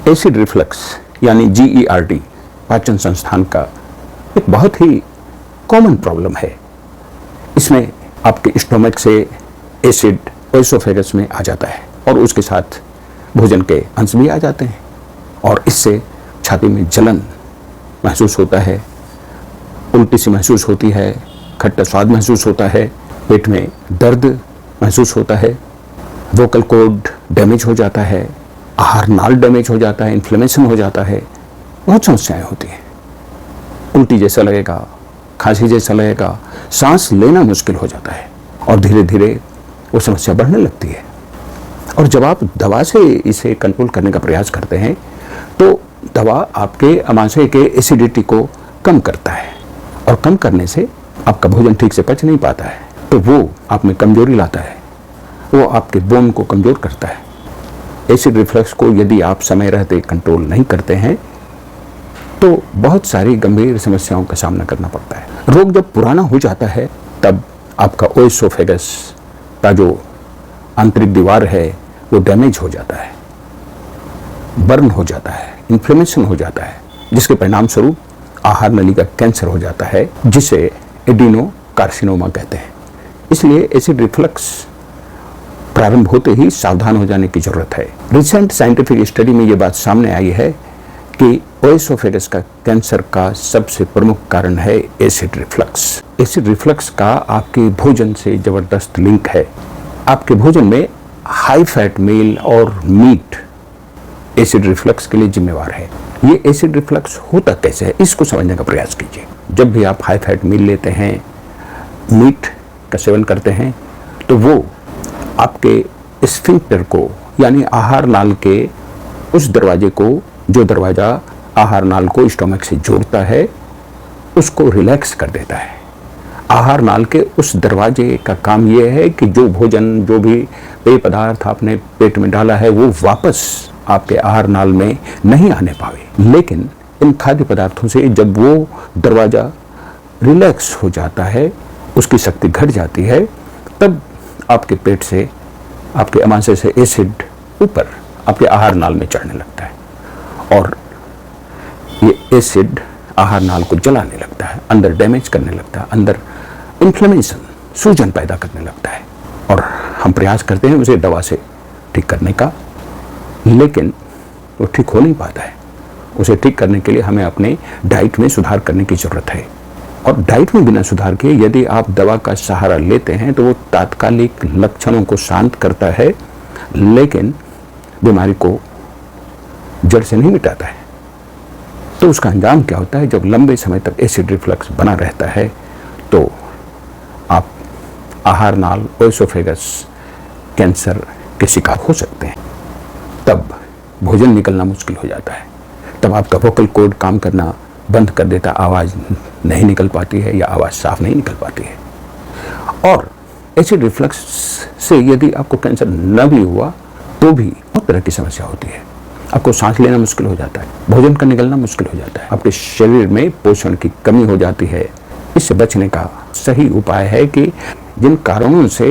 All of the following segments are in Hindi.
एसिड रिफ्लक्स यानी GERD पाचन संस्थान का एक बहुत ही कॉमन प्रॉब्लम है। इसमें आपके स्टोमक से एसिड ओएसोफेगस में आ जाता है और उसके साथ भोजन के अंश भी आ जाते हैं और इससे छाती में जलन महसूस होता है, उल्टी सी महसूस होती है, खट्टा स्वाद महसूस होता है, पेट में दर्द महसूस होता है, वोकल कॉर्ड डैमेज हो जाता है, आहार नाल डैमेज हो जाता है, इन्फ्लेमेशन हो जाता है, बहुत समस्याएं होती हैं। उल्टी जैसा लगेगा, खांसी जैसा लगेगा, सांस लेना मुश्किल हो जाता है और धीरे धीरे वो समस्या बढ़ने लगती है। और जब आप दवा से इसे कंट्रोल करने का प्रयास करते हैं तो दवा आपके आमाशय के एसिडिटी को कम करता है और कम करने से आपका भोजन ठीक से पच नहीं पाता है, तो वो आप में कमजोरी लाता है, वो आपके बोन को कमजोर करता है। एसिड रिफ्लक्स को यदि आप समय रहते कंट्रोल नहीं करते हैं तो बहुत सारी गंभीर समस्याओं का सामना करना पड़ता है। रोग जब पुराना हो जाता है तब आपका ओएसोफेगस का जो आंतरिक दीवार है वो डैमेज हो जाता है, बर्न हो जाता है, इन्फ्लेमेशन हो जाता है, जिसके परिणाम स्वरूप आहार नली का कैंसर हो जाता है, जिसे एडिनोकार्सिनोमा कहते हैं। इसलिए एसिड रिफ्लक्स प्रारंभ होते ही सावधान हो जाने की जरूरत है। रिसेंट साइंटिफिक स्टडी में ये बात सामने आई है कि ओएसोफेगस का कैंसर का सबसे प्रमुख कारण है एसिड रिफ्लक्स। एसिड रिफ्लक्स का आपके भोजन से जबरदस्त लिंक है। आपके भोजन में हाई फैट मील और मीट एसिड रिफ्लक्स के लिए जिम्मेवार है। ये एसिड रिफ्लक्स होता कैसे है, इसको समझने का प्रयास कीजिए। जब भी आप हाई फैट मील लेते हैं, मीट का सेवन करते हैं, तो वो आपके स्फिंक्टर को यानी आहार नाल के उस दरवाजे को, जो दरवाजा आहार नाल को स्टोमक से जोड़ता है, उसको रिलैक्स कर देता है। आहार नाल के उस दरवाजे का काम यह है कि जो भोजन, जो भी पेय पदार्थ आपने पेट में डाला है वो वापस आपके आहार नाल में नहीं आने पावे। लेकिन इन खाद्य पदार्थों से जब वो दरवाजा रिलैक्स हो जाता है, उसकी शक्ति घट जाती है, तब आपके पेट से, आपके आमाशय से एसिड ऊपर आपके आहार नाल में चढ़ने लगता है और ये एसिड आहार नाल को जलाने लगता है, अंदर डैमेज करने लगता है, अंदर इन्फ्लेमेशन, सूजन पैदा करने लगता है और हम प्रयास करते हैं उसे दवा से ठीक करने का, लेकिन वो ठीक हो नहीं पाता है। उसे ठीक करने के लिए हमें अपने डाइट में सुधार करने की जरूरत है और डाइट में बिना सुधार के यदि आप दवा का सहारा लेते हैं तो वो तात्कालिक लक्षणों को शांत करता है, लेकिन बीमारी को जड़ से नहीं मिटाता है। तो उसका अंजाम क्या होता है? जब लंबे समय तक एसिड रिफ्लक्स बना रहता है तो आप आहार नाल, ओएसोफेगस कैंसर के शिकार हो सकते हैं। तब भोजन निकलना मुश्किल हो जाता है, तब आपका वोकल कॉर्ड काम करना बंद कर देता, आवाज़ नहीं निकल पाती है या आवाज़ साफ नहीं निकल पाती है। और एसिड रिफ्लक्स से यदि आपको कैंसर न भी हुआ तो भी बहुत तरह की समस्या होती है। आपको सांस लेना मुश्किल हो जाता है, भोजन का निकलना मुश्किल हो जाता है, आपके शरीर में पोषण की कमी हो जाती है। इससे बचने का सही उपाय है कि जिन कारणों से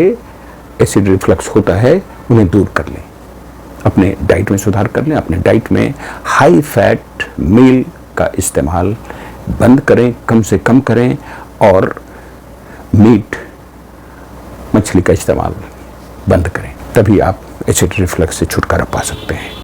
एसिड रिफ्लक्स होता है उन्हें दूर कर लें, अपने डाइट में सुधार कर लें, अपने डाइट में हाई फैट मील का इस्तेमाल बंद करें, कम से कम करें और मीट, मछली का इस्तेमाल बंद करें। तभी आप एसिड रिफ्लक्स से छुटकारा पा सकते हैं।